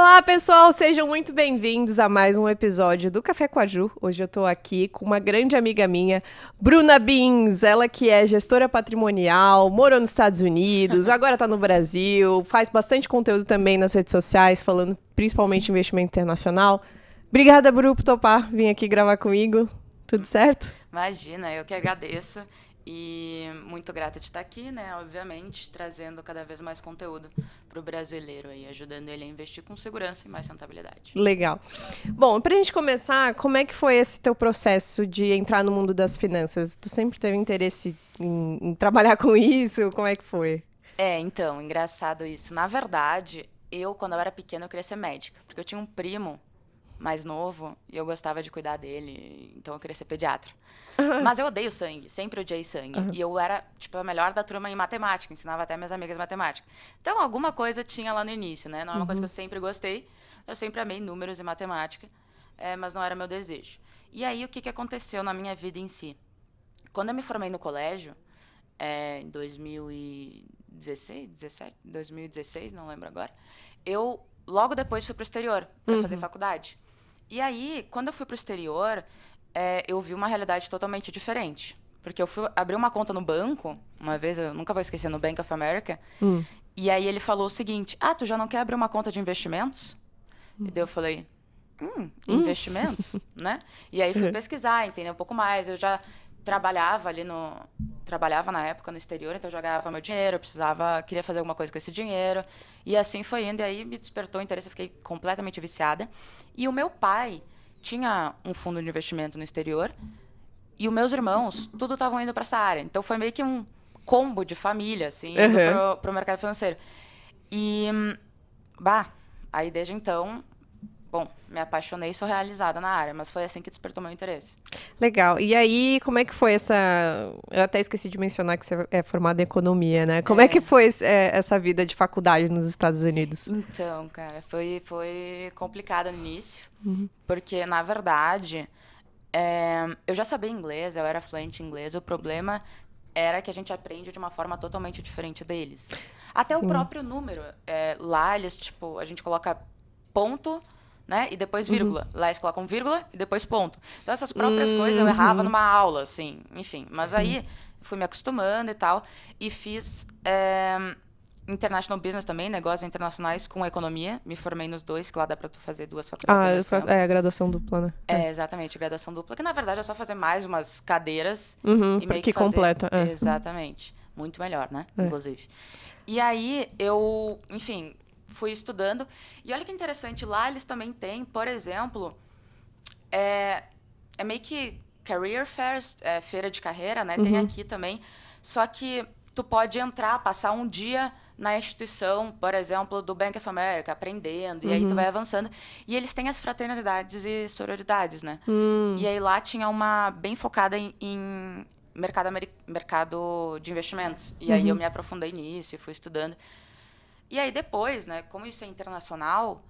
Olá, pessoal! Sejam muito bem-vindos a mais um episódio do Café com a Ju. Hoje eu tô aqui com uma grande amiga minha, Bruna Bins. Ela que é gestora patrimonial, morou nos Estados Unidos, agora tá no Brasil, faz bastante conteúdo também nas redes sociais, falando principalmente de investimento internacional. Obrigada, Bru, por topar vir aqui gravar comigo. Tudo certo? Imagina, eu que agradeço e muito grata de estar aqui, né? Obviamente, trazendo cada vez mais conteúdo para o brasileiro aí, ajudando ele a investir com segurança e mais rentabilidade. Legal. Bom, pra gente começar, como é que foi esse teu processo de entrar no mundo das finanças? Tu sempre teve interesse em trabalhar com isso? Como é que foi? Então, engraçado isso. Na verdade, quando eu era pequena, eu queria ser médica, porque eu tinha um primo mais novo e eu gostava de cuidar dele, então eu queria ser pediatra. Mas eu odeio sangue, sempre odiei sangue. E eu era, tipo, a melhor da turma em matemática, ensinava até minhas amigas matemática. Então, alguma coisa tinha lá no início, né? Não é uma coisa que eu sempre gostei, eu sempre amei números e matemática, mas não era meu desejo. E aí, o que aconteceu na minha vida em si? Quando eu me formei no colégio, em 2016, 17, 2016, não lembro agora, eu logo depois fui pro exterior para fazer faculdade. E aí, quando eu fui pro exterior, eu vi uma realidade totalmente diferente. Porque eu fui abrir uma conta no banco, uma vez, eu nunca vou esquecer, no Bank of America, e aí ele falou o seguinte: tu já não quer abrir uma conta de investimentos? E daí eu falei, investimentos, né? E aí fui pesquisar, entender um pouco mais. Eu já trabalhava trabalhava na época no exterior, então eu já ganhava meu dinheiro, queria fazer alguma coisa com esse dinheiro. E assim foi indo, e aí me despertou o interesse, eu fiquei completamente viciada. E o meu pai tinha um fundo de investimento no exterior, e os meus irmãos, tudo estavam indo para essa área. Então foi meio que um combo de família, assim, indo pro mercado financeiro. E, aí desde então, bom, me apaixonei e sou realizada na área, mas foi assim que despertou meu interesse. Legal. E aí, como é que foi essa... Eu até esqueci de mencionar que você é formada em economia, né? Como é que foi essa vida de faculdade nos Estados Unidos? Então, cara, foi complicado no início, porque, na verdade, eu já sabia inglês, eu era fluente em inglês, o problema era que a gente aprende de uma forma totalmente diferente deles. Até o Sim. próprio número. Lá, eles, tipo, a gente coloca ponto, né? E depois vírgula. Lá eles colocam vírgula e depois ponto. Então, essas próprias coisas eu errava numa aula, assim, enfim. Mas aí, fui me acostumando e tal. E fiz International Business também, negócios internacionais com economia. Me formei nos dois, que lá dá pra tu fazer duas faculdades ao mesmo tempo. É a graduação dupla, né? Exatamente, graduação dupla, que na verdade é só fazer mais umas cadeiras e meio que que fazer... completa. Exatamente. Muito melhor, né? Inclusive. E aí, eu, enfim, fui estudando. E olha que interessante, lá eles também têm, por exemplo, é meio que career fairs, feira de carreira, né? Tem aqui também. Só que tu pode entrar, passar um dia na instituição, por exemplo, do Bank of America, aprendendo, e aí tu vai avançando. E eles têm as fraternidades e sororidades, né? E aí lá tinha uma bem focada em mercado de investimentos. E aí eu me aprofundei nisso e fui estudando. E aí depois, né, como isso é internacional,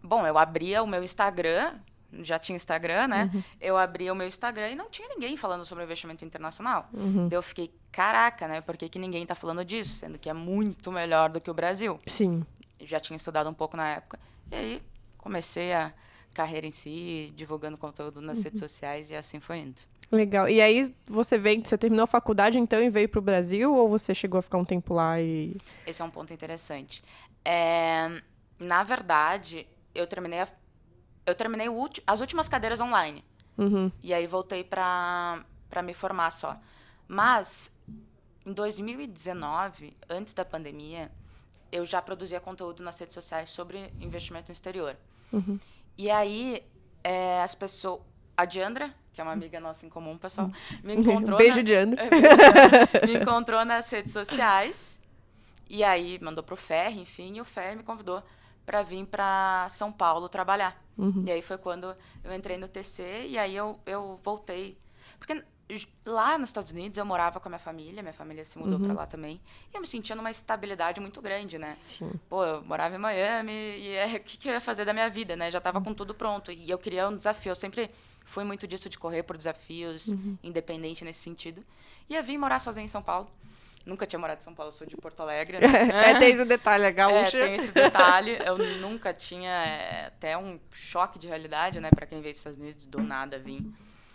bom, eu abria o meu Instagram, já tinha Instagram, né? Eu abria o meu Instagram e não tinha ninguém falando sobre investimento internacional. Daí eu fiquei, caraca, né? Por que ninguém tá falando disso? Sendo que é muito melhor do que o Brasil. Sim. Eu já tinha estudado um pouco na época. E aí comecei a carreira em si, divulgando conteúdo nas redes sociais e assim foi indo. Legal. E aí, você terminou a faculdade, então, e veio pro Brasil? Ou você chegou a ficar um tempo lá e... Esse é um ponto interessante. Na verdade, eu terminei as últimas cadeiras online. E aí voltei para me formar só. Mas, em 2019, antes da pandemia, eu já produzia conteúdo nas redes sociais sobre investimento no exterior. E aí, as pessoas... A Diandra, que é uma amiga nossa em comum, pessoal, me encontrou... Beijo, Diandra. Me encontrou nas redes sociais. E aí, mandou pro Ferri, enfim, e o Ferri me convidou para vir para São Paulo trabalhar. E aí foi quando eu entrei no TC e aí eu voltei. Porque lá nos Estados Unidos eu morava com a minha família se mudou para lá também. E eu me sentia numa estabilidade muito grande, né? Sim. Pô, eu morava em Miami e o que eu ia fazer da minha vida, né? Já estava com tudo pronto. E eu queria um desafio. Eu sempre fui muito disso de correr por desafios, independente nesse sentido. E eu vim morar sozinha em São Paulo. Nunca tinha morado em São Paulo, eu sou de Porto Alegre, né? Tem esse detalhe, gaúcha. Tem esse detalhe. Eu nunca tinha até um choque de realidade, né? Pra quem veio dos Estados Unidos, do nada vim.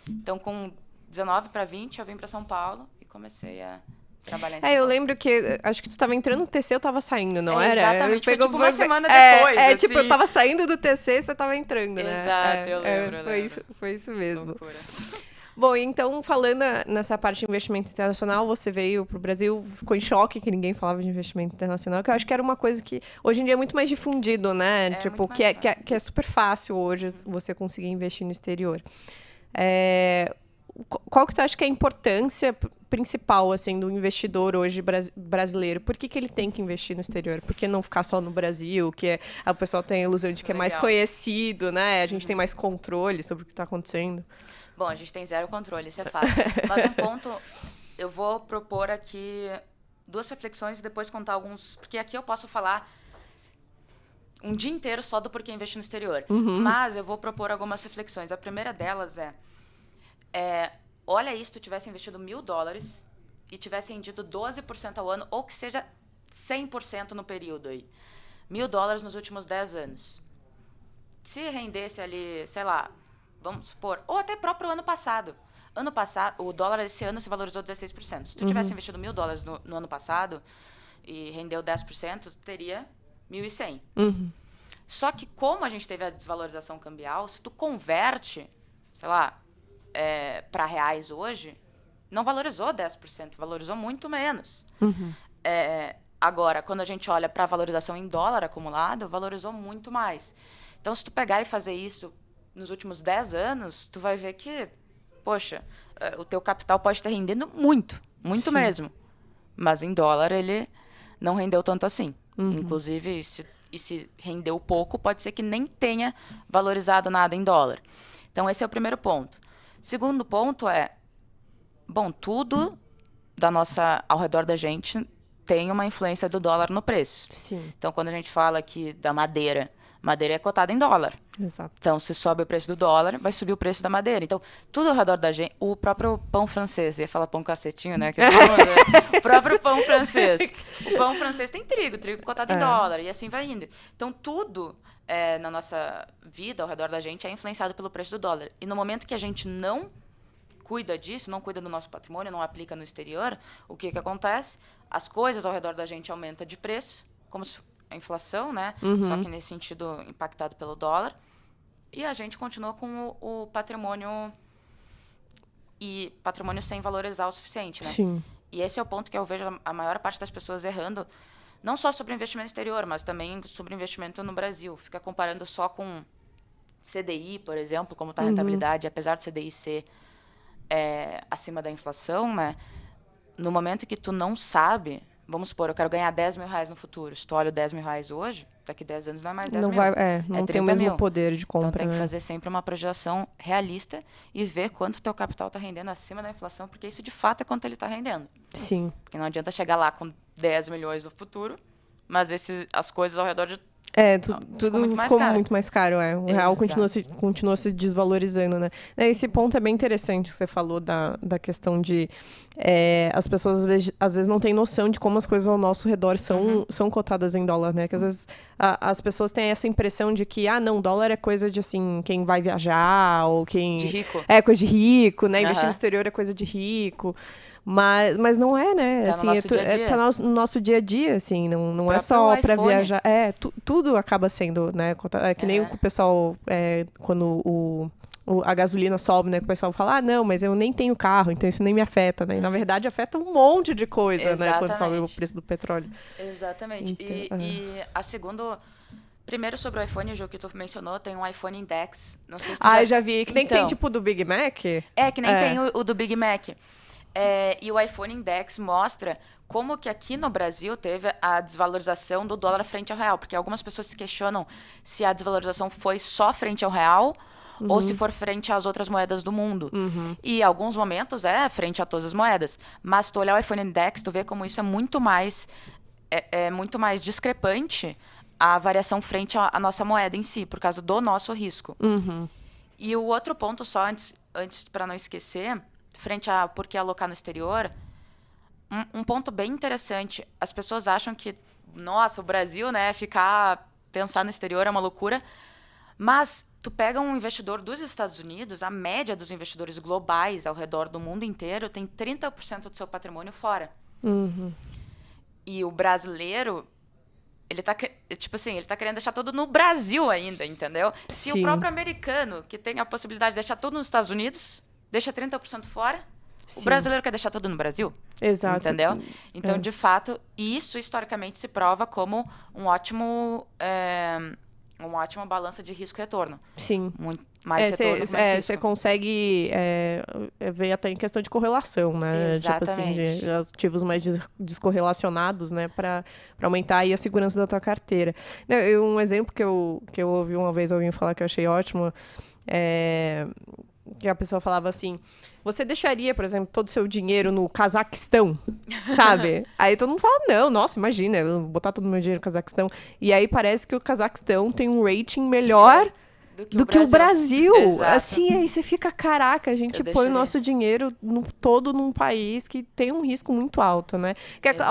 Então, com 19 para 20, eu vim para São Paulo e comecei a trabalhar em São Paulo. Eu lembro que, acho que tu tava entrando no TC, eu tava saindo, não era? Exatamente, foi tipo uma semana depois, assim. Tipo, eu tava saindo do TC e você tava entrando, né? Exato, eu lembro. Foi isso mesmo. Loucura. Bom, então, falando nessa parte de investimento internacional, você veio pro Brasil, ficou em choque que ninguém falava de investimento internacional, que eu acho que era uma coisa que hoje em dia é muito mais difundido, né? Tipo, que é super fácil hoje você conseguir investir no exterior. Qual que tu acha que é a importância principal, assim, do investidor hoje brasileiro? Por que ele tem que investir no exterior? Por que não ficar só no Brasil, que o pessoal tem a ilusão de que é mais conhecido, né? A gente tem mais controle sobre o que está acontecendo. Bom, a gente tem zero controle, isso é fato. Mas um ponto, eu vou propor aqui 2 reflexões e depois contar alguns... Porque aqui eu posso falar um dia inteiro só do porquê investir no exterior. Mas eu vou propor algumas reflexões. A primeira delas olha aí, se tu tivesse investido $1.000 e tivesse rendido 12% ao ano, ou que seja 100% no período aí. $1.000 nos últimos 10 anos. Se rendesse ali, sei lá, vamos supor, ou até próprio ano passado. Ano passado, o dólar esse ano se valorizou 16%. Se tu tivesse investido $1.000 no ano passado e rendeu 10%, tu teria 1.100. Só que como a gente teve a desvalorização cambial, se tu converte, sei lá, para reais hoje, não valorizou 10%, valorizou muito menos. Agora, quando a gente olha para a valorização em dólar acumulado, valorizou muito mais. Então, se tu pegar e fazer isso nos últimos 10 anos, tu vai ver que, poxa, o teu capital pode estar rendendo muito, muito Sim. mesmo. Mas em dólar ele não rendeu tanto assim. Inclusive, se rendeu pouco, pode ser que nem tenha valorizado nada em dólar. Então, esse é o primeiro ponto. Segundo ponto bom, tudo ao redor da gente tem uma influência do dólar no preço. Sim. Então, quando a gente fala aqui da madeira é cotada em dólar. Exato. Então, se sobe o preço do dólar, vai subir o preço da madeira. Então, tudo ao redor da gente... O próprio pão francês, ia falar pão cacetinho, né? O próprio pão francês. O pão francês tem trigo cotado em dólar, e assim vai indo. Então, tudo na nossa vida, ao redor da gente, é influenciado pelo preço do dólar. E no momento que a gente não cuida disso, não cuida do nosso patrimônio, não aplica no exterior, o que acontece? As coisas ao redor da gente aumentam de preço, como se a inflação, né? Só que nesse sentido impactado pelo dólar. E a gente continua com o patrimônio sem valorizar o suficiente, né? Sim. E esse é o ponto que eu vejo a maior parte das pessoas errando, não só sobre investimento exterior, mas também sobre investimento no Brasil. Fica comparando só com CDI, por exemplo, como está a rentabilidade, apesar do CDI ser acima da inflação, né? No momento que tu não sabe... Vamos supor, eu quero ganhar R$10.000 no futuro. Se tu olha R$10.000 hoje, daqui 10 anos não é mais 10 mil. Não tem o mesmo mil. Poder de compra. Então tem que fazer sempre uma projeção realista e ver quanto o teu capital está rendendo acima da inflação, porque isso de fato é quanto ele está rendendo. Sim. Porque não adianta chegar lá com 10 milhões no futuro, mas as coisas ao redor de... Tudo ficou muito mais caro. O real continua se desvalorizando, né? Esse ponto é bem interessante que você falou da questão de... as pessoas, às vezes, não têm noção de como as coisas ao nosso redor são cotadas em dólar, né? Que, às vezes, as pessoas têm essa impressão de que, não, dólar é coisa de, assim, quem vai viajar, ou quem... De rico. É coisa de rico, né? Investir no exterior é coisa de rico. Mas não é, né? Tá assim, no nosso dia a dia. Tá no nosso dia a dia, assim, não é só para viajar. Tudo acaba sendo, né? É que nem o pessoal, quando a gasolina sobe, né? Que o pessoal fala, não, mas eu nem tenho carro, então isso nem me afeta, né? E, na verdade, afeta um monte de coisa, né? Quando sobe o preço do petróleo. Exatamente. Então, e a segunda... Primeiro, sobre o iPhone, o jogo que tu mencionou, tem um iPhone Index. Não sei se tu já vi. Que nem tem, tipo, do Big Mac? Que nem tem o do Big Mac. E o iPhone Index mostra como que aqui no Brasil teve a desvalorização do dólar frente ao real. Porque algumas pessoas se questionam se a desvalorização foi só frente ao real ou se for frente às outras moedas do mundo. E em alguns momentos frente a todas as moedas. Mas se tu olhar o iPhone Index, tu vê como isso é muito mais discrepante a variação frente à nossa moeda em si, por causa do nosso risco. E o outro ponto, só antes para não esquecer, frente a por que alocar no exterior, um ponto bem interessante. As pessoas acham que, nossa, o Brasil, né, pensar no exterior é uma loucura. Mas tu pega um investidor dos Estados Unidos, a média dos investidores globais ao redor do mundo inteiro tem 30% do seu patrimônio fora. E o brasileiro, ele tá querendo deixar tudo no Brasil ainda, entendeu? Se o próprio americano, que tem a possibilidade de deixar tudo nos Estados Unidos, deixa 30% fora, o brasileiro quer deixar tudo no Brasil. Exato. Entendeu? Então, de fato, isso historicamente se prova como uma ótima balança de risco-retorno. Sim. Mais retorno, mais risco. Você consegue ver até em questão de correlação, né? Exatamente. Tipo assim, de ativos mais descorrelacionados, né? Para aumentar aí a segurança da tua carteira. Um exemplo que eu ouvi uma vez alguém falar que eu achei ótimo que a pessoa falava assim, você deixaria, por exemplo, todo o seu dinheiro no Cazaquistão, sabe? Aí todo mundo fala, não, nossa, imagina, eu vou botar todo o meu dinheiro no Cazaquistão. E aí parece que o Cazaquistão tem um rating melhor do que o Brasil. Exato. Assim, aí você fica, caraca, a gente põe o nosso dinheiro todo num país que tem um risco muito alto, né?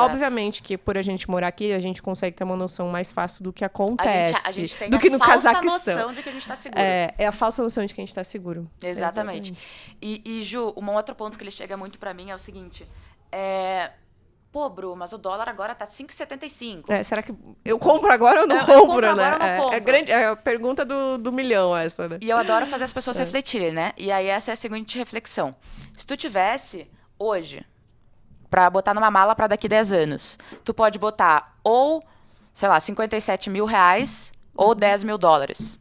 Obviamente que por a gente morar aqui, a gente consegue ter uma noção mais fácil do que acontece. A gente tem do que no falsa Cazaquistão. Noção de que a gente tá seguro. É a falsa noção de que a gente tá seguro. Exatamente. E Ju, um outro ponto que ele chega muito pra mim é o seguinte, pô, Bru, mas o dólar agora tá 5,75. Será que eu compro agora ou não compro, eu compro né? agora ou não compro? É a pergunta do milhão essa, né? E eu adoro fazer as pessoas refletirem, né? E aí essa é a seguinte reflexão. Se tu tivesse hoje pra botar numa mala pra daqui 10 anos, tu pode botar ou, sei lá, 57 mil reais ou 10 mil dólares.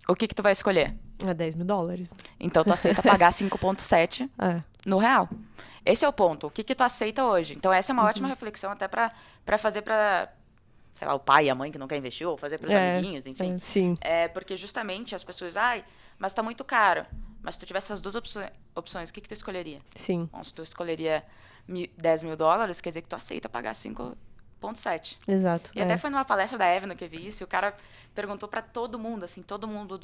O que tu vai escolher? 10 mil dólares. Então tu aceita pagar 5,7 no real. Esse é o ponto. O que tu aceita hoje? Então, essa é uma ótima reflexão até pra fazer pra, sei lá, o pai e a mãe que não quer investir, ou fazer pros amiguinhos, enfim. Sim. Porque justamente as pessoas, mas tá muito caro. Mas se tu tivesse essas duas opções, o que tu escolheria? Sim. Bom, se tu escolheria 10 mil dólares, quer dizer que tu aceita pagar 5,7. Exato. E até foi numa palestra da Avenue que eu vi isso, e o cara perguntou pra todo mundo, assim, todo mundo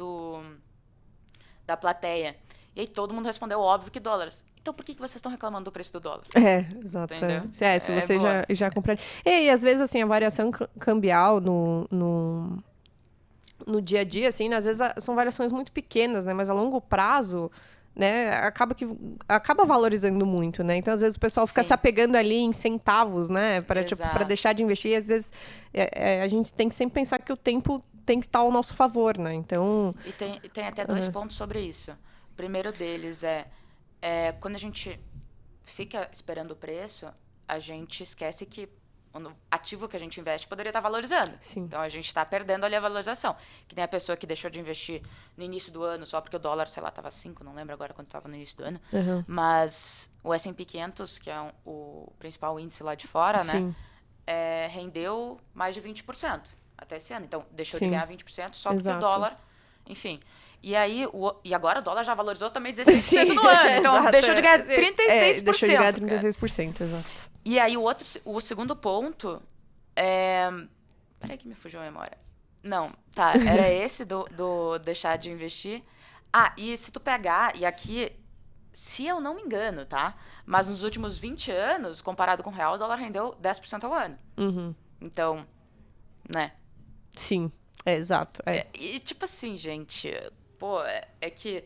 da plateia. E aí todo mundo respondeu, óbvio, que dólares. Então por que vocês estão reclamando do preço do dólar? Exato. Entendeu? Se você já comprar. E às vezes, assim, a variação cambial no dia a dia, assim, às vezes são variações muito pequenas, né? Mas a longo prazo, né, acaba valorizando muito, né? Então, às vezes, o pessoal fica se apegando ali em centavos, né? Para deixar de investir. E, às vezes, a gente tem que sempre pensar que o tempo tem que estar ao nosso favor, né? Então... E tem até 2 pontos sobre isso. O primeiro deles quando a gente fica esperando o preço, a gente esquece que o ativo que a gente investe poderia estar valorizando. Sim. Então, a gente está perdendo ali a valorização. Que nem a pessoa que deixou de investir no início do ano só porque o dólar, sei lá, estava 5, não lembro agora quanto estava no início do ano. Mas o S&P 500, que é o principal índice lá de fora, né, rendeu mais de 20% até esse ano. Então, deixou de ganhar 20% só porque o dólar... Enfim... E aí, agora o dólar já valorizou também 16% no ano. Então, deixou de ganhar 36%. Deixou de ganhar 36%, exato. E aí, o segundo ponto Peraí que me fugiu a memória. Não, tá, era esse do deixar de investir. E se tu pegar, e aqui, se eu não me engano, tá? Mas nos últimos 20 anos, comparado com o real, o dólar rendeu 10% ao ano. Então, né? Sim, exato. E tipo assim, gente... Pô, é que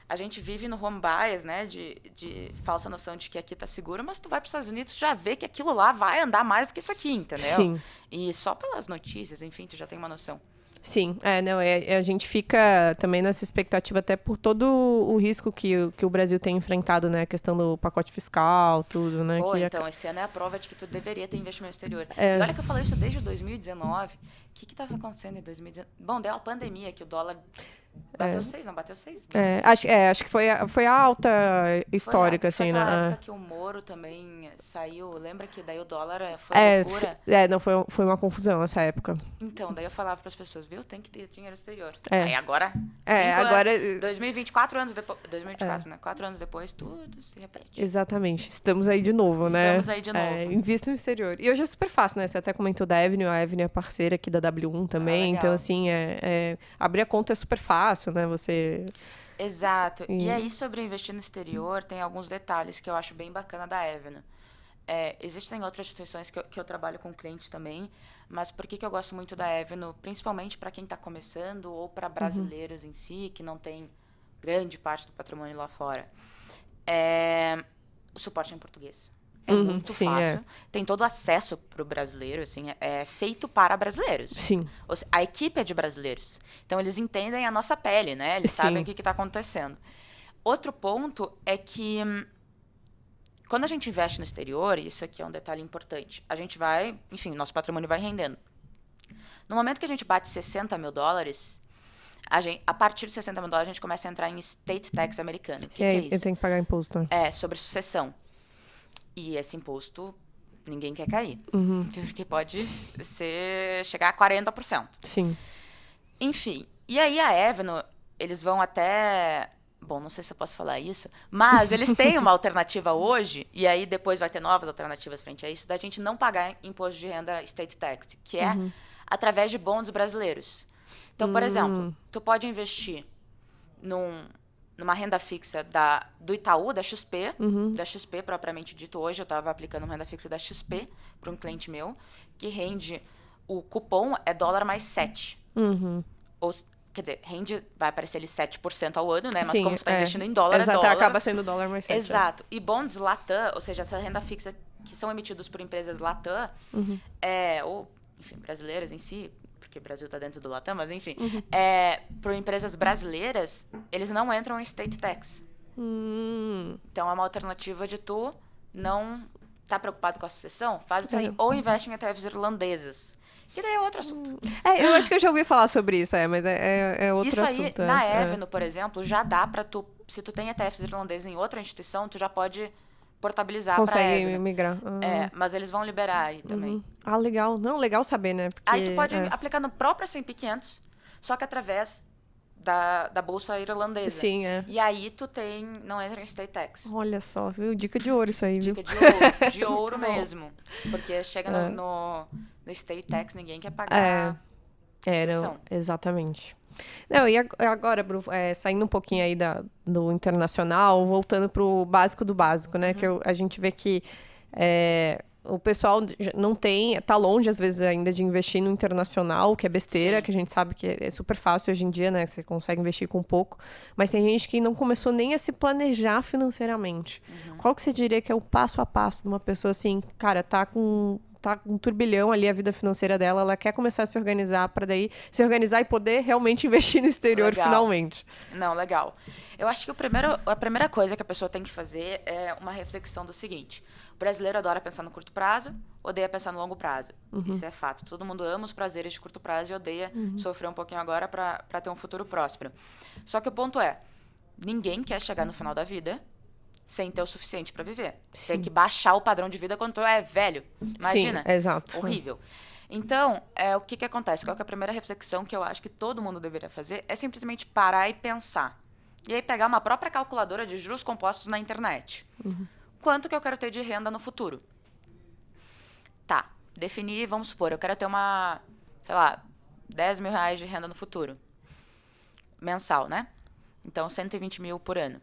a gente vive no home bias, né, de falsa noção de que aqui tá seguro, mas tu vai para os Estados Unidos, tu já vê que aquilo lá vai andar mais do que isso aqui, entendeu? Sim. E só pelas notícias, enfim, tu já tem uma noção. Sim, a gente fica também nessa expectativa até por todo o risco que o Brasil tem enfrentado, né, a questão do pacote fiscal, tudo, né. Então, esse ano é a prova de que tu deveria ter investimento exterior. E olha que eu falei isso desde 2019, o que estava acontecendo em 2019? Bom, deu a pandemia, que o dólar... Bateu 6, não bateu 6? Acho que foi a alta histórica, assim, né? Foi na época que o Moro também saiu. Lembra que daí o dólar foi loucura? Não, foi uma confusão essa época. Então, daí eu falava para as pessoas, viu, tem que ter dinheiro exterior. É. Aí agora, agora 2020, 4 anos depois, 2024, né? 4 anos depois, tudo se repete. Exatamente. Estamos aí de novo, né? Estamos aí de novo. Invista no exterior. E hoje é super fácil, né? Você até comentou da Avenue, a Avenue é parceira aqui da W1 também. Então, assim, abrir a conta é super fácil, né? Você... Exato. E aí, sobre investir no exterior, tem alguns detalhes que eu acho bem bacana da Avenue. Existem outras instituições que eu trabalho com cliente também, mas por que eu gosto muito da Avenue? Principalmente para quem está começando ou para brasileiros em si, que não tem grande parte do patrimônio lá fora. O suporte é em português. É muito fácil. Tem todo o acesso para o brasileiro, assim, é feito para brasileiros. Sim. A equipe é de brasileiros. Então, eles entendem a nossa pele, né? Eles sabem o que está acontecendo. Outro ponto é que, quando a gente investe no exterior, e isso aqui é um detalhe importante, a gente vai, enfim, nosso patrimônio vai rendendo. No momento que a gente bate $60 mil, a partir de $60 mil, a gente começa a entrar em state tax americano. O que é isso? Eu tenho que pagar imposto, né? Sobre sucessão. E esse imposto, ninguém quer cair. Porque pode chegar a 40%. Sim. Enfim. E aí, a Avenue, eles vão até... Bom, não sei se eu posso falar isso, mas eles têm uma alternativa hoje, e aí depois vai ter novas alternativas frente a isso, da gente não pagar imposto de renda state tax, que é através de bons brasileiros. Então, por exemplo, tu pode investir numa renda fixa do Itaú, da XP, da XP propriamente dito. Hoje eu estava aplicando uma renda fixa da XP para um cliente meu, que rende, o cupom é dólar mais 7. Quer dizer, vai aparecer ali 7% ao ano, né? Mas como você está investindo em dólar, exato, é dólar. acaba sendo dólar mais 7. Exato. E bonds Latam, ou seja, essa renda fixa que são emitidos por empresas Latam, ou, enfim, brasileiras em si, porque o Brasil está dentro do Latam, mas enfim, por empresas brasileiras, eles não entram em state tax. Então, é uma alternativa de tu não tá preocupado com a sucessão, faz isso aí, ou investe em ETFs irlandesas. Que daí é outro assunto. Eu acho que eu já ouvi falar sobre isso, mas é outro isso assunto. Isso aí, na Avenue, por exemplo, já dá pra tu... Se tu tem ETFs irlandeses em outra instituição, tu já pode portabilizar pra Avenue. Consegue migrar. Mas eles vão liberar aí também. Legal. Não, legal saber, né? Porque, aí tu pode aplicar no próprio S&P 500, só que através da bolsa irlandesa. Sim, E aí tu não entra em state tax. Olha só, viu? Dica de ouro isso aí, viu? Dica de ouro. De ouro mesmo. Porque chega no state tax, ninguém quer pagar não, exatamente. Não, e agora, Bru, saindo um pouquinho aí do internacional, voltando pro básico do básico, né? Que a gente vê que o pessoal não tá longe, às vezes, ainda de investir no internacional, que é besteira, Sim. que a gente sabe que é super fácil hoje em dia, né? Você consegue investir com pouco. Mas tem gente que não começou nem a se planejar financeiramente. Qual que você diria que é o passo a passo de uma pessoa assim, cara, tá com um turbilhão ali a vida financeira dela, ela quer começar a se organizar para daí se organizar e poder realmente investir no exterior finalmente. Não, legal. Eu acho que a primeira coisa que a pessoa tem que fazer é uma reflexão do seguinte: o brasileiro adora pensar no curto prazo, odeia pensar no longo prazo. Isso é fato. Todo mundo ama os prazeres de curto prazo e odeia sofrer um pouquinho agora para ter um futuro próspero. Só que o ponto é, ninguém quer chegar no final da vida sem ter o suficiente para viver. Sim. Tem que baixar o padrão de vida quando tu é velho. Imagina. Sim, exato. Horrível. Então, o que acontece? Qual que é a primeira reflexão que eu acho que todo mundo deveria fazer? É simplesmente parar e pensar. E aí pegar uma própria calculadora de juros compostos na internet. Quanto que eu quero ter de renda no futuro? Tá, definir, vamos supor, eu quero ter R$10 mil de renda no futuro. Mensal, né? Então, 120 mil por ano.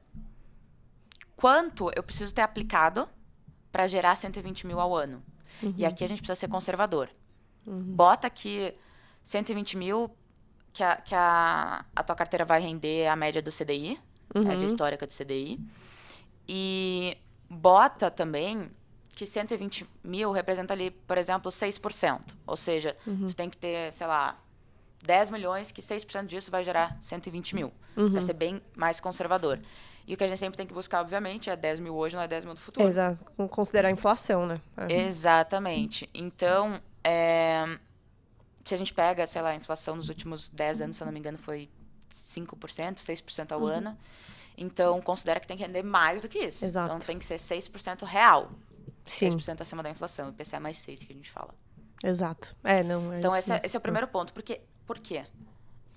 Quanto eu preciso ter aplicado para gerar 120 mil ao ano? E aqui a gente precisa ser conservador. Bota aqui 120 mil que a tua carteira vai render a média do CDI, a média histórica do CDI. E bota também que 120 mil representa ali, por exemplo, 6%. Ou seja, tu tem que ter, 10 milhões, que 6% disso vai gerar 120 mil. Para ser bem mais conservador. E o que a gente sempre tem que buscar, obviamente, é 10 mil hoje, não é 10 mil no futuro. Exato. Considerar a inflação, né? Exatamente. Então, se a gente pega, a inflação nos últimos 10 anos, se eu não me engano, foi 5%, 6% ao ano. Então, considera que tem que render mais do que isso. Exato. Então, tem que ser 6% real. Sim. 6% acima da inflação. O IPCA é mais 6 que a gente fala. Exato. Então, esse é o primeiro ponto. Por quê?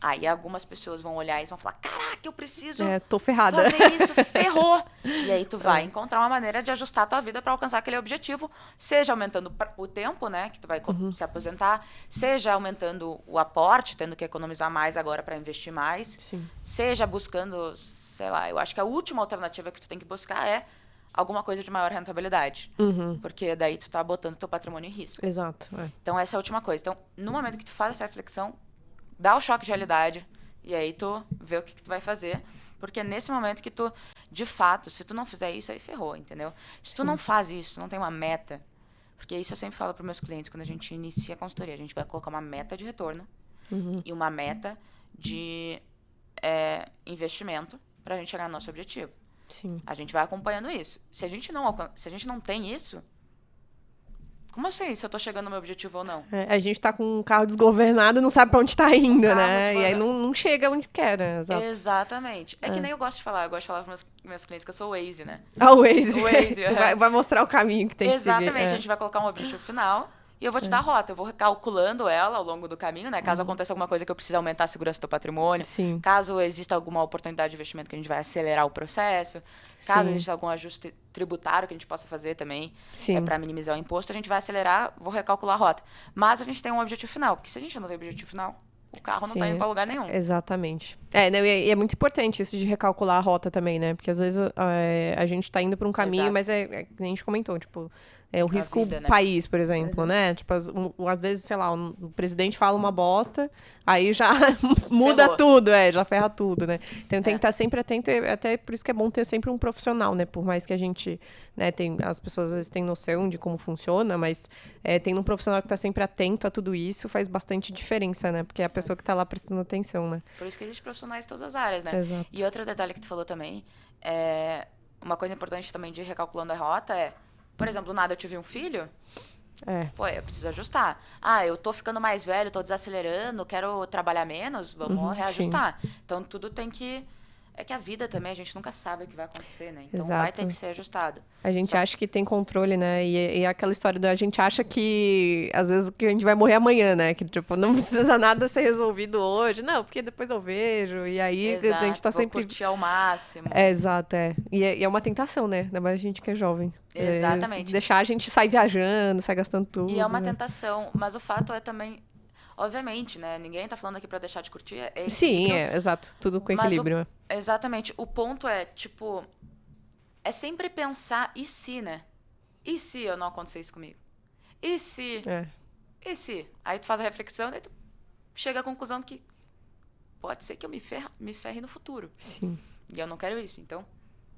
Aí algumas pessoas vão olhar e vão falar, caraca, eu preciso tô ferrada. fazer isso, ferrou. E aí tu vai encontrar uma maneira de ajustar a tua vida para alcançar aquele objetivo, seja aumentando o tempo, né, que tu vai se aposentar, seja aumentando o aporte, tendo que economizar mais agora para investir mais, Sim. seja buscando, eu acho que a última alternativa que tu tem que buscar é alguma coisa de maior rentabilidade. Uhum. Porque daí tu tá botando teu patrimônio em risco. Exato. Então, essa é a última coisa. Então, no momento que tu faz essa reflexão, dá o choque de realidade e aí tu vê o que tu vai fazer. Porque é nesse momento que tu, de fato, se tu não fizer isso, aí ferrou, entendeu? Se tu não faz isso, tu não tem uma meta. Porque isso eu sempre falo para meus clientes quando a gente inicia a consultoria. A gente vai colocar uma meta de retorno e uma meta de investimento para a gente chegar no nosso objetivo. Sim. A gente vai acompanhando isso. Se a gente não tem isso, como eu sei se eu tô chegando no meu objetivo ou não? A gente tá com um carro desgovernado e não sabe pra onde tá indo, carro né? E aí não chega onde quer, né? Exato. Exatamente. É que nem eu gosto de falar. Eu gosto de falar para meus clientes que eu sou o Waze, né? Ah, o Waze. O Waze, vai mostrar o caminho que tem que seguir. Exatamente. A gente vai colocar um objetivo final e eu vou te dar a rota. Eu vou recalculando ela ao longo do caminho, né? Caso aconteça alguma coisa que eu precise aumentar a segurança do teu patrimônio. Sim. Caso exista alguma oportunidade de investimento que a gente vai acelerar o processo. Caso exista algum ajuste tributário que a gente possa fazer também para minimizar o imposto, a gente vai acelerar, vou recalcular a rota. Mas a gente tem um objetivo final. Porque se a gente não tem objetivo final, o carro não tá indo pra lugar nenhum. Exatamente. E é muito importante isso de recalcular a rota também, né? Porque às vezes a gente tá indo pra um caminho, mas que nem a gente comentou, tipo... É o risco vida, né? país, por exemplo, né? Tipo, às vezes, sei lá, o presidente fala uma bosta, aí já muda Ferrou. tudo, já ferra tudo, né? Então tem que estar sempre atento, até por isso que é bom ter sempre um profissional, né? Por mais que a gente, né, as pessoas às vezes têm noção de como funciona, mas tem um profissional que tá sempre atento a tudo isso, faz bastante diferença, né? Porque é a pessoa que tá lá prestando atenção, né? Por isso que existem profissionais em todas as áreas, né? Exato. E outro detalhe que tu falou também, uma coisa importante também de recalculando a rota por exemplo, do nada eu tive um filho, pô, eu preciso ajustar. Ah, eu tô ficando mais velho, tô desacelerando, quero trabalhar menos, vamos reajustar. Então, tudo tem que... É que a vida também, a gente nunca sabe o que vai acontecer, né? Então, vai ter que ser ajustado. A gente acha que tem controle, né? E aquela história a gente acha que, às vezes, que a gente vai morrer amanhã, né? Que, tipo, não precisa nada ser resolvido hoje. Não, porque depois eu vejo. E aí, a gente tá sempre... curtir ao máximo. Exato. E é uma tentação, né? Ainda mais a gente que é jovem. Exatamente. Deixar a gente sair viajando, sair gastando tudo. E é uma tentação. Mas o fato é também... Obviamente, né? Ninguém tá falando aqui pra deixar de curtir. Sim, exato. Tudo com equilíbrio. Exatamente. O ponto é, tipo... É sempre pensar, e se, né? E se eu não acontecer isso comigo? E se? E se? Aí tu faz a reflexão, daí tu chega à conclusão que pode ser que eu me ferre no futuro. Sim. E eu não quero isso, então...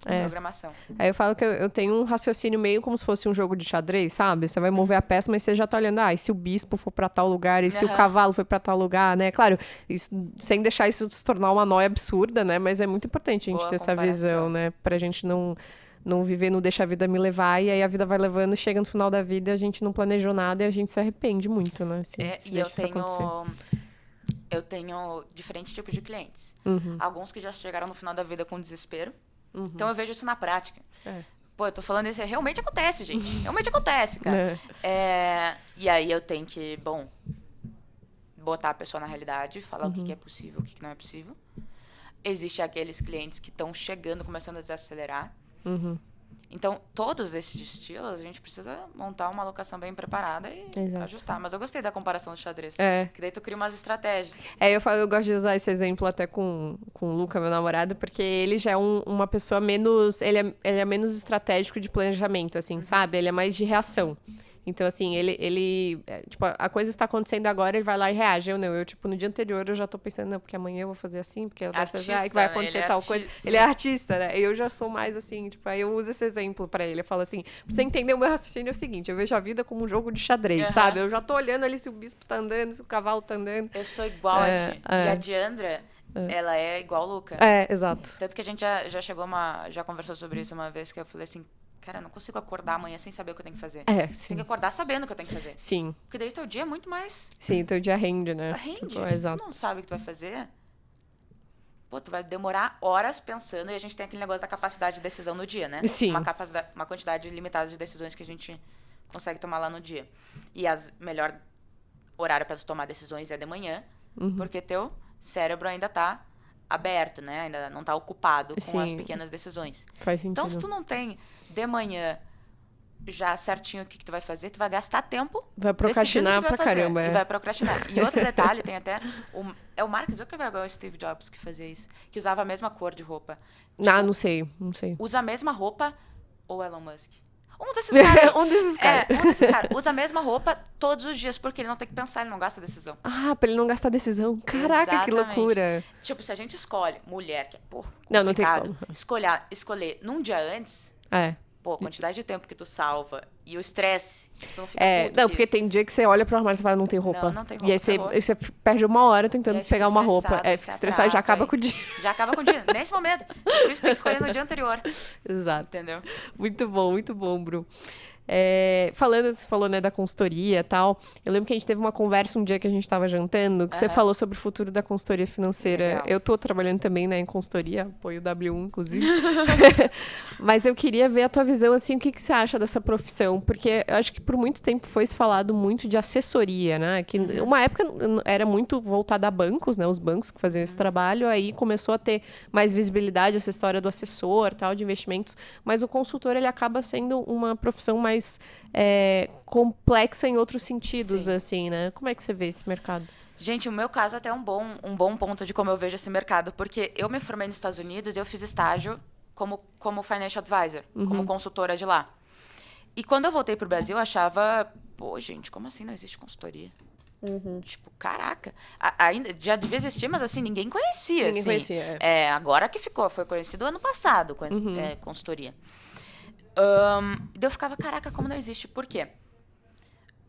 Programação. Aí eu falo que eu tenho um raciocínio meio como se fosse um jogo de xadrez, sabe? Você vai mover a peça, mas você já tá olhando, e se o bispo for pra tal lugar, e se o cavalo for pra tal lugar, né? Claro, isso, sem deixar isso se tornar uma noia absurda, né? Mas é muito importante a gente ter essa visão, né? Pra gente não viver no deixa a vida me levar, e aí a vida vai levando, chega no final da vida, a gente não planejou nada e a gente se arrepende muito, né? Assim, e eu tenho diferentes tipos de clientes. Alguns que já chegaram no final da vida com desespero. Então eu vejo isso na prática. Pô, eu tô falando isso, realmente acontece, gente. Realmente acontece, cara. E aí eu tenho que, botar a pessoa na realidade, falar o que é possível, o que não é possível. Existem aqueles clientes que estão chegando, começando a desacelerar. Então, todos esses estilos, a gente precisa montar uma alocação bem preparada e ajustar. Mas eu gostei da comparação do xadrez. Que daí tu cria umas estratégias. Eu gosto de usar esse exemplo até com o Luca, meu namorado, porque ele já é uma pessoa menos... Ele é menos estratégico de planejamento, assim, sabe? Ele é mais de reação. Então, assim, tipo, a coisa está acontecendo agora, ele vai lá e reage. Eu, tipo, no dia anterior eu já tô pensando, não, porque amanhã eu vou fazer assim, porque vai acontecer tal coisa. Ele é artista, né? Eu já sou mais assim, tipo, aí eu uso esse exemplo pra ele. Eu falo assim, pra você entender o meu raciocínio é o seguinte, eu vejo a vida como um jogo de xadrez, sabe? Eu já tô olhando ali se o bispo tá andando, se o cavalo tá andando. Eu sou igual a ti. E a Diandra, ela é igual a Luca. Exato. Tanto que a gente já conversou sobre isso uma vez, que eu falei assim, cara, eu não consigo acordar amanhã sem saber o que eu tenho que fazer. Sim. Tem que acordar sabendo o que eu tenho que fazer. Sim. Porque daí o teu dia é muito mais... Sim, teu dia rende, né? Rende. Tipo, Se tu não sabe o que tu vai fazer, pô, tu vai demorar horas pensando, e a gente tem aquele negócio da capacidade de decisão no dia, né? Sim. Uma quantidade limitada de decisões que a gente consegue tomar lá no dia. E melhor horário para tu tomar decisões é de manhã, porque teu cérebro ainda tá aberto, né? Ainda não tá ocupado com as pequenas decisões. Faz sentido. Então, se tu não tem de manhã já certinho o que tu vai fazer, tu vai gastar tempo. Vai procrastinar pra caramba. E vai procrastinar. E outro detalhe, tem até... o Mark Zuckerberg ou o Steve Jobs que fazia isso? Que usava a mesma cor de roupa. Tipo, não sei. Usa a mesma roupa ou Elon Musk. Um desses caras. Um desses caras. Um desses caras. Usa a mesma roupa todos os dias, porque ele não tem que pensar, ele não gasta decisão. Ah, pra ele não gastar decisão. Caraca, Exatamente. que loucura. Tipo, se a gente escolhe mulher, que é, pô, Não tem complicado, como. escolher num dia antes, É. pô, a quantidade de tempo que tu salva e o estresse, tu não fica puto. Não, porque tem dia que você olha pro armário e fala, não tem roupa. Não tem E aí roupa, você perde uma hora tentando E aí fica pegar uma roupa. estressado, Fica se estressado e já atrasa, acaba aí com o dia. Já acaba com o dia, nesse momento. Por isso tem que escolher no dia anterior. Exato. Entendeu? Muito bom, Bru. Você falou, né, da consultoria e tal. Eu lembro que a gente teve uma conversa um dia que a gente tava jantando, que você falou sobre o futuro da consultoria financeira. Legal. Eu tô trabalhando também, né, em consultoria, apoio W1, inclusive. Mas eu queria ver a tua visão, assim, o que você acha dessa profissão? Porque eu acho que por muito tempo foi se falado muito de assessoria, né? Que uma época era muito voltada a bancos, né? Os bancos que faziam esse trabalho, aí começou a ter mais visibilidade essa história do assessor, tal, de investimentos. Mas o consultor, ele acaba sendo uma profissão mais complexa em outros sentidos, Sim. assim, né? Como é que você vê esse mercado? Gente, o meu caso até é um bom ponto de como eu vejo esse mercado, porque eu me formei nos Estados Unidos e eu fiz estágio como financial advisor, como consultora de lá. E quando eu voltei pro Brasil, eu achava, pô, gente, como assim não existe consultoria? Tipo, caraca, ainda já devia existir, mas assim, ninguém conhecia. Ninguém assim. conhecia, Agora que foi conhecido ano passado, consultoria. Eu ficava, caraca, como não existe? Por quê?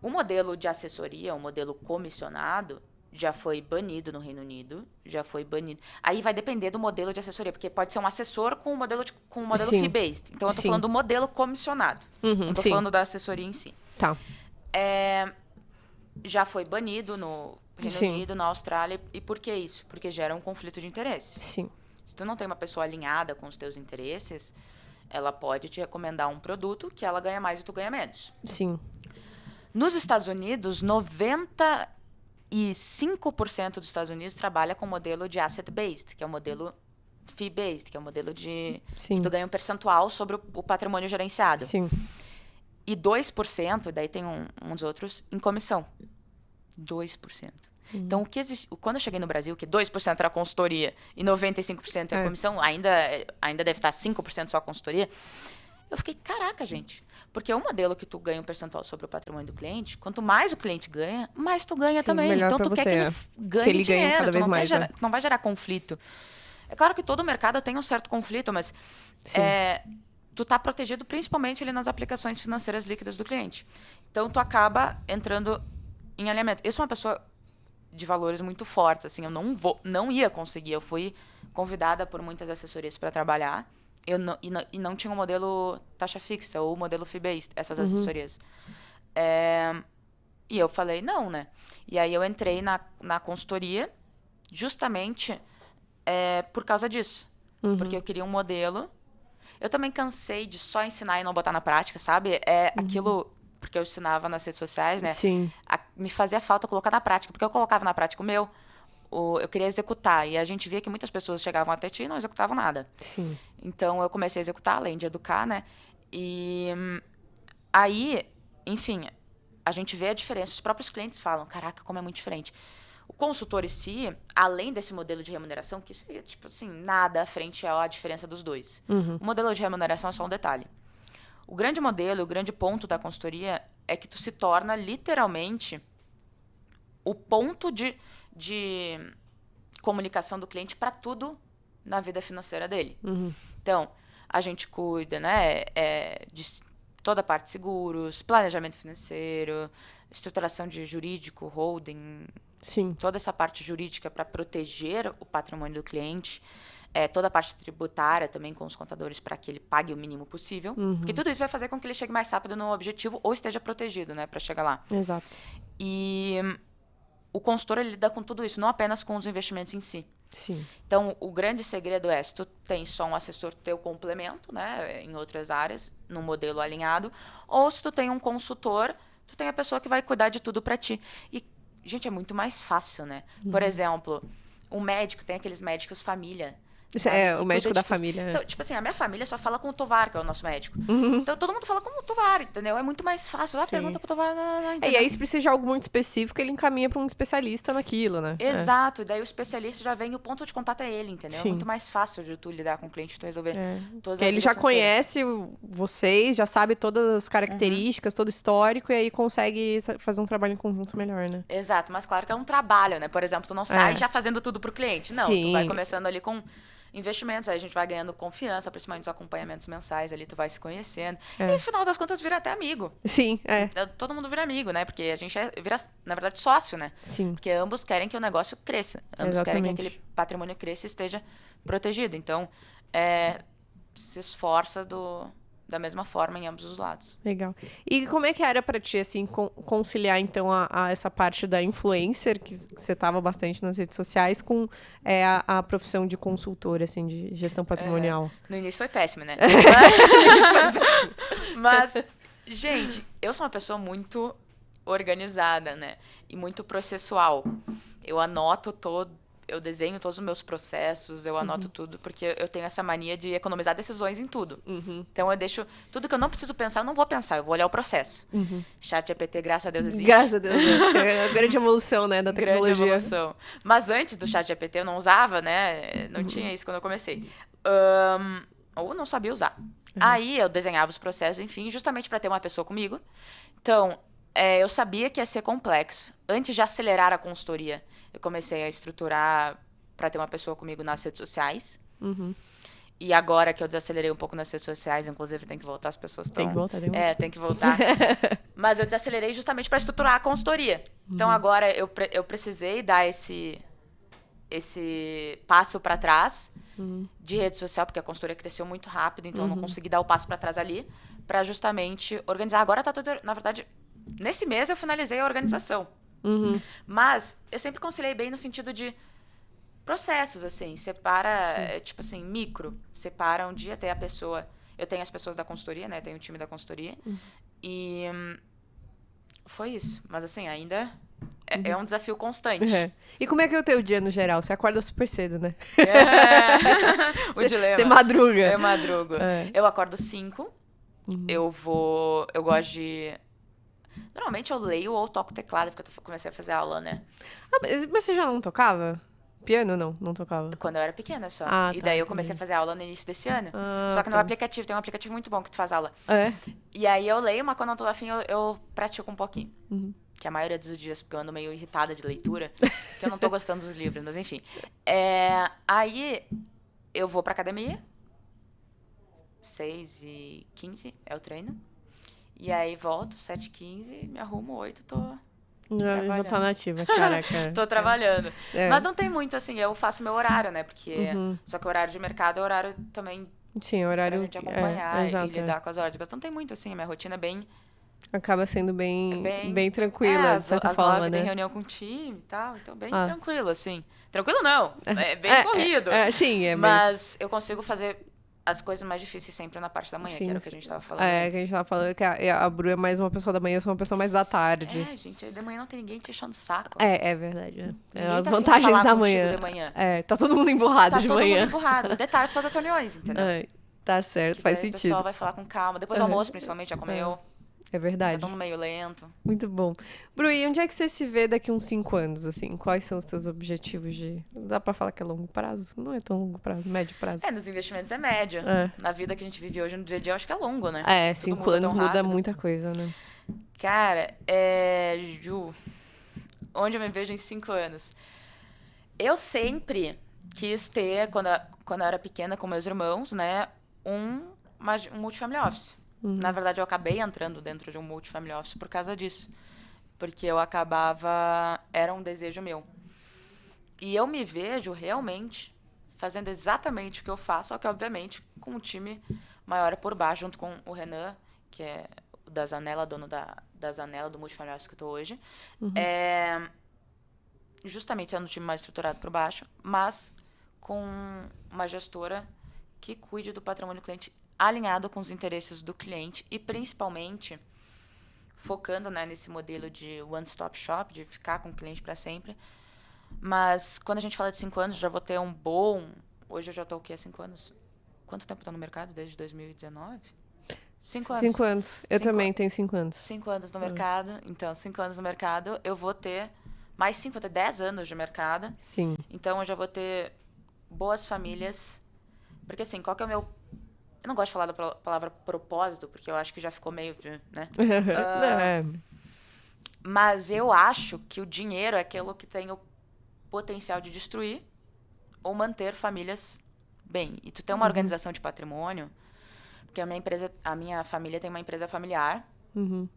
O modelo de assessoria, o modelo comissionado, já foi banido no Reino Unido, já foi banido. Aí vai depender do modelo de assessoria, porque pode ser um assessor com um modelo Sim. fee-based. Então, eu tô Sim. falando do modelo comissionado. Não tô sim. falando da assessoria em si. Tá. Já foi banido no Reino Sim. Unido, na Austrália. E por que isso? Porque gera um conflito de interesse. Sim. Se tu não tem uma pessoa alinhada com os teus interesses, ela pode te recomendar um produto que ela ganha mais e tu ganha menos. Sim. Nos Estados Unidos, 95% dos Estados Unidos trabalha com o modelo de asset-based, que é o modelo fee-based, que é o modelo de Sim. que tu ganha um percentual sobre o patrimônio gerenciado. Sim. E 2%, e daí tem uns outros, em comissão. 2%. Então, quando eu cheguei no Brasil, que 2% era consultoria e 95% é comissão, ainda deve estar 5% só consultoria, eu fiquei, caraca, gente. Porque o modelo que tu ganha um percentual sobre o patrimônio do cliente, quanto mais o cliente ganha, mais tu ganha também. Melhor Então, pra tu você, quer que ele ganhe ele dinheiro, ganhe cada vez mais, tu não vai gerar conflito. É claro que todo mercado tem um certo conflito, mas tu tá protegido principalmente ali nas aplicações financeiras líquidas do cliente. Então, tu acaba entrando em alinhamento. Eu sou uma pessoa de valores muito fortes, assim, eu não ia conseguir. Eu fui convidada por muitas assessorias para trabalhar, e não tinha um modelo taxa fixa ou modelo fee-based, essas assessorias. E eu falei, não, né? E aí eu entrei na consultoria justamente por causa disso. Porque eu queria um modelo. Eu também cansei de só ensinar e não botar na prática, sabe? Aquilo, porque eu ensinava nas redes sociais, né? Sim. Me fazia falta colocar na prática, porque eu colocava na prática o meu, eu queria executar. E a gente via que muitas pessoas chegavam até ti e não executavam nada. Sim. Então, eu comecei a executar, além de educar, né? E aí, enfim, a gente vê a diferença. Os próprios clientes falam, caraca, como é muito diferente. O consultor em si, além desse modelo de remuneração, que isso é, tipo assim, nada à frente à diferença dos dois. O modelo de remuneração é só um detalhe. O grande modelo, o grande ponto da consultoria é que tu se torna, literalmente, o ponto de comunicação do cliente para tudo na vida financeira dele. Então, a gente cuida, né, de toda a parte de seguros, planejamento financeiro, estruturação de jurídico, holding, Sim. toda essa parte jurídica para proteger o patrimônio do cliente, toda a parte tributária também com os contadores para que ele pague o mínimo possível, porque tudo isso vai fazer com que ele chegue mais rápido no objetivo ou esteja protegido, né, para chegar lá. Exato. E o consultor, ele lida com tudo isso, não apenas com os investimentos em si. Sim. Então, o grande segredo é, se tu tem só um assessor, teu complemento, né, em outras áreas, num modelo alinhado, ou se tu tem um consultor, tu tem a pessoa que vai cuidar de tudo para ti. E, gente, é muito mais fácil, né? Por exemplo, um médico, tem aqueles médicos família, É, o Que médico cuida da de tudo. família. Então, tipo assim, a minha família só fala com o Tovar, que é o nosso médico. Uhum. Então, todo mundo fala com o Tovar, entendeu? É muito mais fácil. Sim. Pergunta pro Tovar, E entendeu? aí, se precisa de algo muito específico, ele encaminha pra um especialista naquilo, né? Exato, e daí o especialista já vem, o ponto de contato é ele, entendeu? Sim. É muito mais fácil de tu lidar com o cliente, tu resolver todas Porque as ele já ligações. conhece vocês, já sabe todas as características, todo o histórico, e aí consegue fazer um trabalho em conjunto melhor, né? Exato, mas claro que é um trabalho, né? Por exemplo, tu não sai já fazendo tudo pro cliente. Não, tu vai Sim. começando ali com investimentos, aí a gente vai ganhando confiança, principalmente os acompanhamentos mensais ali, tu vai se conhecendo. E no final das contas vira até amigo. Sim, Todo mundo vira amigo, né? Porque a gente vira, na verdade, sócio, né? Sim. Porque ambos querem que o negócio cresça. Ambos querem que Exatamente. aquele patrimônio cresça e esteja protegido. Então, se esforça da mesma forma em ambos os lados. Legal. E como é que era pra ti, assim, conciliar, então, a essa parte da influencer, que você tava bastante nas redes sociais, com a profissão de consultora, assim, de gestão patrimonial? No início foi péssimo, né? Mas, gente, eu sou uma pessoa muito organizada, né? E muito processual. Eu anoto eu desenho todos os meus processos, eu anoto tudo, porque eu tenho essa mania de economizar decisões em tudo. Então, eu deixo tudo que eu não preciso pensar, eu não vou pensar, eu vou olhar o processo. ChatGPT, graças a Deus, existe. Graças a Deus. É a grande evolução, né, da tecnologia. Grande evolução. Mas antes do ChatGPT eu não usava, né? Não tinha isso quando eu comecei. Ou não sabia usar. Aí eu desenhava os processos, enfim, justamente para ter uma pessoa comigo. Então, eu sabia que ia ser complexo. Antes de acelerar a consultoria, eu comecei a estruturar para ter uma pessoa comigo nas redes sociais. E agora que eu desacelerei um pouco nas redes sociais, inclusive tem que voltar, as pessoas estão... Tem que voltar, tem que voltar. Tem que voltar. Mas eu desacelerei justamente para estruturar a consultoria. Então agora eu precisei dar esse passo para trás de rede social, porque a consultoria cresceu muito rápido, então eu não consegui dar o passo para trás ali, para justamente organizar. Agora tá tudo, na verdade, nesse mês eu finalizei a organização. Mas eu sempre conciliei bem no sentido de processos, assim, separa, tipo assim, micro, separa um dia, tem a pessoa, eu tenho as pessoas da consultoria, né, tenho o time da consultoria, e foi isso, mas assim, ainda é um desafio constante. E como é que é o teu dia no geral? Você acorda super cedo, né? O dilema. Você madruga. Eu madrugo. Eu acordo 5, eu gosto de... Normalmente eu leio ou toco teclado, porque eu comecei a fazer aula, né? Mas você já não tocava? Piano não tocava? Quando eu era pequena só. E Tá, daí eu comecei a fazer aula no início desse ano. Só que no tá. aplicativo, tem um aplicativo muito bom que tu faz aula. É? E aí eu leio, mas quando eu tô afim, eu pratico um pouquinho. Que a maioria dos dias, porque eu ando meio irritada de leitura, que eu não tô gostando dos livros, mas enfim. Aí eu vou pra academia, 6h15 é o treino. E aí volto, 7h15, me arrumo, 8, tô... Já tá nativa, caraca. Tô trabalhando. Mas não tem muito, assim, eu faço meu horário, né? Porque só que o horário de mercado é horário também Sim, horário pra gente acompanhar exato, e lidar com as horas. Mas não tem muito, assim, a minha rotina é bem... Acaba sendo bem tranquila, de certa às forma, 9 né? tem reunião com o time e tal, então bem tranquilo, assim. Tranquilo não, é bem corrido. Sim, mas eu consigo fazer as coisas mais difíceis sempre na parte da manhã, que era o que a gente tava falando antes. Que a gente tava falando que a Bru é mais uma pessoa da manhã, eu sou uma pessoa mais da tarde. Gente, aí de manhã não tem ninguém te enchendo o saco. É verdade. As Tá vantagens falar da contigo manhã. de manhã. Tá todo mundo emburrado de Tá todo manhã. mundo empurrado. De tarde tu faz as reuniões, entendeu? Tá certo, faz daí sentido. O pessoal vai falar com calma. Depois do almoço, principalmente, já comeu. É verdade. Tá todo mundo meio lento. Muito bom. Bru, e onde é que você se vê daqui uns 5 anos, assim? Quais são os teus objetivos de... Dá pra falar que é longo prazo? Não é tão longo prazo, médio prazo. Nos investimentos é médio. Na vida que a gente vive hoje, no dia a dia, eu acho que é longo, né? 5 anos muda muita coisa, né? Cara, Ju, onde eu me vejo em 5 anos? Eu sempre quis ter, quando eu era pequena com meus irmãos, né, um multifamily office. Na verdade, eu acabei entrando dentro de um multifamily office por causa disso. Porque eu acabava... Era um desejo meu. E eu me vejo realmente fazendo exatamente o que eu faço, só que, obviamente, com um time maior por baixo, junto com o Renan, que é o da Zanella, dono da Zanella, do multifamily office que eu tô hoje. Justamente sendo um time mais estruturado por baixo, mas com uma gestora que cuide do patrimônio do cliente alinhado com os interesses do cliente e, principalmente, focando, né, nesse modelo de one-stop shop, de ficar com o cliente para sempre. Mas, quando a gente fala de 5 anos, já vou ter um bom Hoje eu já tô o quê? 5 anos? Quanto tempo eu tô no mercado? Desde 2019? 5 anos. 5 anos. Eu também tenho 5 anos. 5 anos no mercado. Então, 5 anos no mercado, eu vou ter mais 5, vou ter 10 anos de mercado. Sim. Então, eu já vou ter boas famílias. Porque, assim, qual que é o meu... Eu não gosto de falar da palavra propósito, porque eu acho que já ficou meio, né? Mas eu acho que o dinheiro é aquilo que tem o potencial de destruir ou manter famílias bem. E tu tem uma organização de patrimônio, porque a minha família tem uma empresa familiar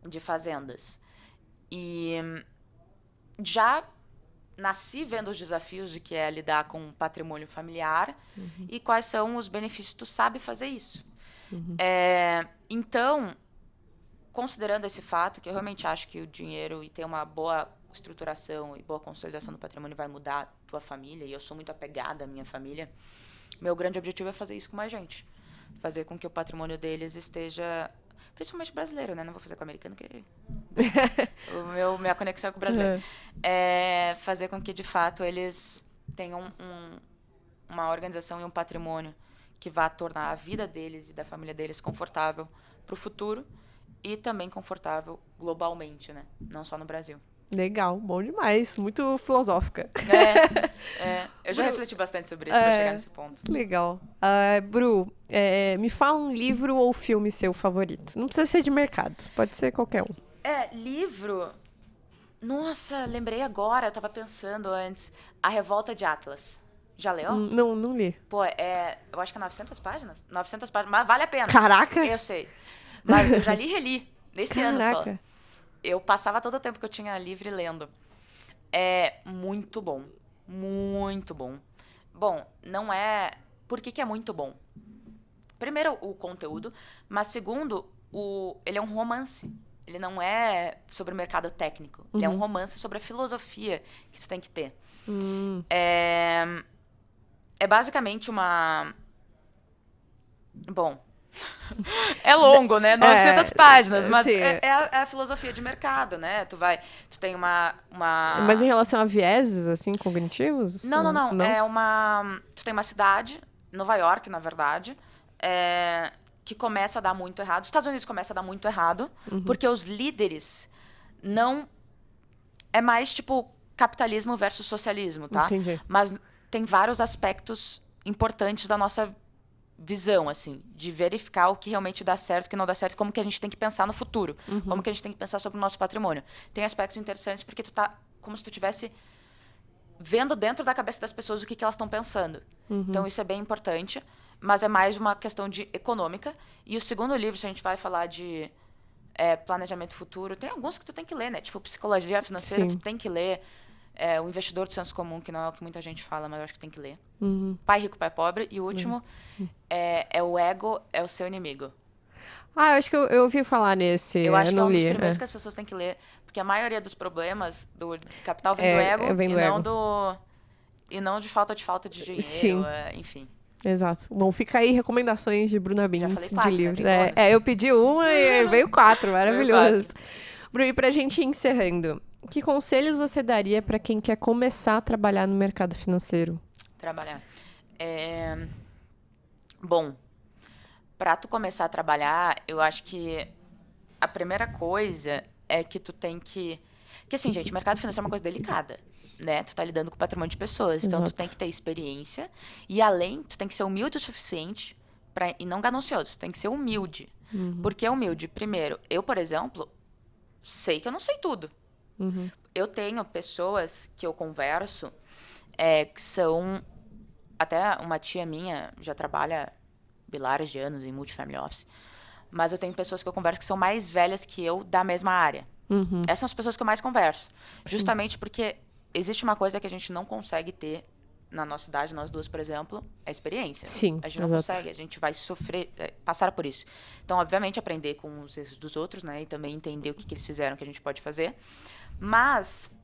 de fazendas. E já nasci vendo os desafios de que é lidar com patrimônio familiar e quais são os benefícios. Tu sabe fazer isso. Então, considerando esse fato, que eu realmente acho que o dinheiro e ter uma boa estruturação e boa consolidação do patrimônio vai mudar a tua família, e eu sou muito apegada à minha família, meu grande objetivo é fazer isso com mais gente. Fazer com que o patrimônio deles esteja... Principalmente brasileiro, né? Não vou fazer com o americano, porque... minha conexão é com o brasileiro. É fazer com que, de fato, eles tenham uma organização e um patrimônio que vá tornar a vida deles e da família deles confortável para o futuro e também confortável globalmente, né? Não só no Brasil. Legal, bom demais. Muito filosófica. Eu já refleti bastante sobre isso para chegar nesse ponto. Legal. Bru, me fala um livro ou filme seu favorito. Não precisa ser de mercado, pode ser qualquer um. Livro... Nossa, lembrei agora, eu tava pensando antes. A Revolta de Atlas. Já leu? Não li. Pô, eu acho que é 900 páginas. 900 páginas, mas vale a pena. Caraca! Eu sei. Mas eu já li e reli, nesse ano só. Caraca. Eu passava todo o tempo que eu tinha livre lendo. É muito bom. Muito bom. Bom, não é... Por que é muito bom? Primeiro, o conteúdo. Mas segundo, ele é um romance. Ele não é sobre o mercado técnico. Ele é um romance sobre a filosofia que tu tem que ter. É basicamente uma... Bom... É longo, né? 900 páginas, mas é a filosofia de mercado, né? Tu tem uma... Mas em relação a vieses, assim, cognitivos? Não. Tu tem uma cidade, Nova York, na verdade, que começa a dar muito errado. Os Estados Unidos começa a dar muito errado, porque os líderes não... É mais, tipo, capitalismo versus socialismo, tá? Entendi. Mas tem vários aspectos importantes da nossa visão, assim, de verificar o que realmente dá certo, o que não dá certo, como que a gente tem que pensar no futuro, como que a gente tem que pensar sobre o nosso patrimônio. Tem aspectos interessantes porque tu tá como se tu estivesse vendo dentro da cabeça das pessoas o que elas estão pensando. Então, isso é bem importante, mas é mais uma questão de econômica. E o segundo livro, se a gente vai falar de planejamento futuro, tem alguns que tu tem que ler, né? Tipo, psicologia financeira, tu tem que ler. O Investidor do Senso Comum, que não é o que muita gente fala, mas eu acho que tem que ler. Pai Rico, Pai Pobre. E o último O Ego é o Seu Inimigo. Eu acho que eu ouvi falar nesse. Eu acho que é um dos li, primeiros que as pessoas têm que ler, porque a maioria dos problemas do capital vem do ego e não de falta de dinheiro. Sim. Enfim. Exato. Bom, fica aí recomendações de Bruna Bins, Já falei 4, de livro. né? Eu pedi uma e veio 4, maravilhoso. Bruno, e pra gente ir encerrando, que conselhos você daria para quem quer começar a trabalhar no mercado financeiro? Bom, para tu começar a trabalhar, eu acho que a primeira coisa é que tu tem que... Porque assim, gente, mercado financeiro é uma coisa delicada, né? Tu tá lidando com patrimônio de pessoas, então tu tem que ter experiência e além, tu tem que ser humilde o suficiente e não ganancioso, tu tem que ser humilde. Por que humilde? Primeiro, eu, por exemplo, sei que eu não sei tudo. Eu tenho pessoas que eu converso que são... Até uma tia minha já trabalha milhares de anos em multifamily office. Mas eu tenho pessoas que eu converso que são mais velhas que eu da mesma área. Essas são as pessoas que eu mais converso. Justamente porque existe uma coisa que a gente não consegue ter na nossa idade, nós duas, por exemplo, é a experiência. Sim, a gente não consegue, a gente vai sofrer, passar por isso. Então, obviamente, aprender com os erros dos outros, né? E também entender o que eles fizeram, que a gente pode fazer. Mas...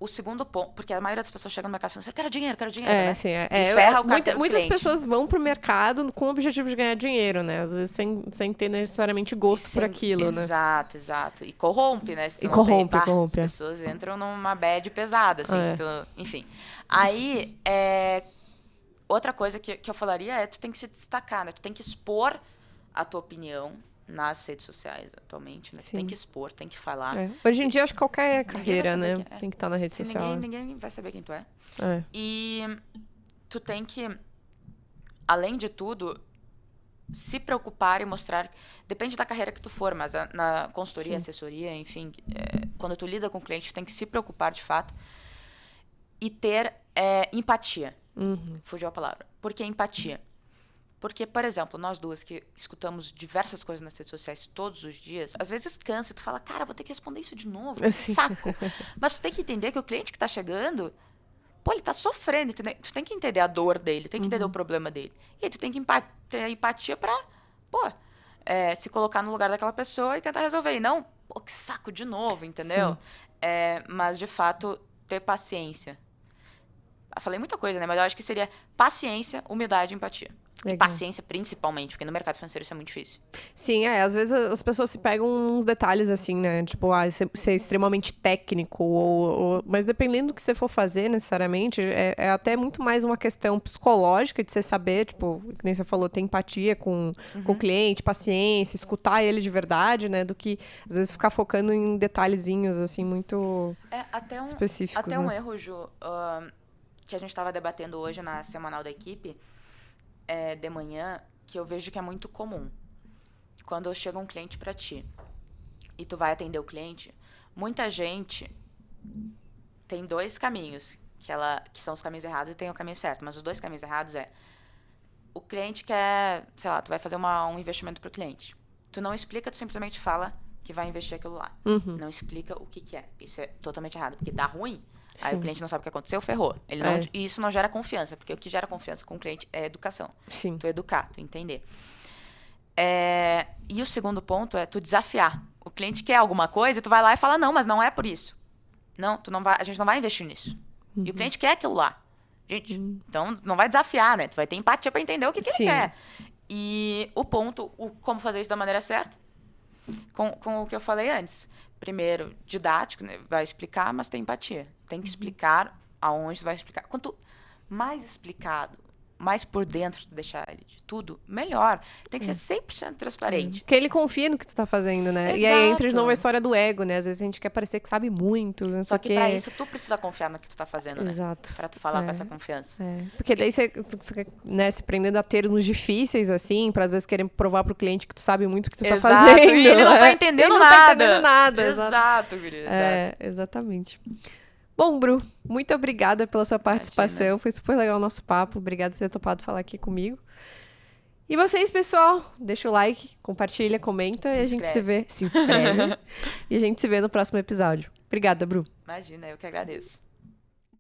o segundo ponto, porque a maioria das pessoas chega no mercado financeiro, quero dinheiro, né? Sim, E ferra o cartão do muitas cliente. pessoas vão pro mercado com o objetivo de ganhar dinheiro, né? Às vezes sem ter necessariamente gosto por aquilo, né? Exato. E corrompe, né? Corrompe. As pessoas entram numa bad pesada, assim. Enfim. Aí, outra coisa que eu falaria é, tu tem que se destacar, né? Tu tem que expor a tua opinião nas redes sociais atualmente, né? Tu tem que expor, tem que falar. Hoje em dia, acho que qualquer carreira, né? Que tem que estar na rede social. Ninguém vai saber quem tu é. E tu tem que, além de tudo, se preocupar e mostrar... Depende da carreira que tu for, mas na consultoria, assessoria, enfim, quando tu lida com o cliente, tu tem que se preocupar de fato e ter empatia. Fugiu a palavra. Por que empatia? Porque, por exemplo, nós duas que escutamos diversas coisas nas redes sociais todos os dias, às vezes cansa e tu fala, cara, vou ter que responder isso de novo, que saco. Mas tu tem que entender que o cliente que tá chegando, pô, ele tá sofrendo, entendeu? Tu tem que entender a dor dele, tem que entender o problema dele. E aí tu tem que ter empatia pra, pô, se colocar no lugar daquela pessoa e tentar resolver. E não, pô, que saco de novo, entendeu? Mas, de fato, ter paciência. Eu falei muita coisa, né? Mas eu acho que seria paciência, humildade e empatia. Legal. E paciência, principalmente, porque no mercado financeiro isso é muito difícil. Sim, às vezes as pessoas se pegam uns detalhes assim, né? Tipo, ser extremamente técnico, mas dependendo do que você for fazer, necessariamente, é até muito mais uma questão psicológica de você saber, tipo, que nem você falou, ter empatia com o cliente, paciência, escutar ele de verdade, né? Do que, às vezes, ficar focando em detalhezinhos, assim, muito específicos. Até um erro, Ju, que a gente estava debatendo hoje na semanal da equipe, de manhã, que eu vejo que é muito comum. Quando chega um cliente para ti e tu vai atender o cliente, muita gente tem dois caminhos, que são os caminhos errados e tem o caminho certo. Mas os dois caminhos errados o cliente quer, sei lá, tu vai fazer um investimento pro cliente. Tu não explica, tu simplesmente fala que vai investir aquilo lá. Não explica o que é. Isso é totalmente errado, porque dá ruim. Aí o cliente não sabe o que aconteceu, ferrou. E isso não gera confiança, porque o que gera confiança com o cliente é educação. Sim. Tu educar, tu entender. E o segundo ponto é tu desafiar. O cliente quer alguma coisa e tu vai lá e fala, não, mas não é por isso. Não, a gente não vai investir nisso. E o cliente quer aquilo lá. Gente, então não vai desafiar, né? Tu vai ter empatia para entender o que ele quer. E como fazer isso da maneira certa? Com o que eu falei antes. Primeiro, didático, né? Vai explicar, mas tem empatia. Tem que explicar aonde tu vai explicar. Quanto mais explicado, mais por dentro tu deixar ele de tudo, melhor. Tem que ser 100% transparente. Porque ele confia no que tu tá fazendo, né? Exato. E aí entra de novo a história do ego, né? Às vezes a gente quer parecer que sabe muito. Só que pra isso tu precisa confiar no que tu tá fazendo, né? Exato. Pra tu falar com essa confiança. Porque daí você fica, né, se prendendo a termos difíceis, assim, pra às vezes querer provar pro cliente que tu sabe muito o que tu tá fazendo. E ele não tá entendendo nada. Não tá entendendo nada. Exato, guria. Exato. Exatamente. Bom, Bru, muito obrigada pela sua participação. Imagina. Foi super legal o nosso papo. Obrigada por ter topado falar aqui comigo. E vocês, pessoal, deixa o like, compartilha, comenta e a gente se vê. Se inscreve. E a gente se vê no próximo episódio. Obrigada, Bru. Imagina, eu que agradeço.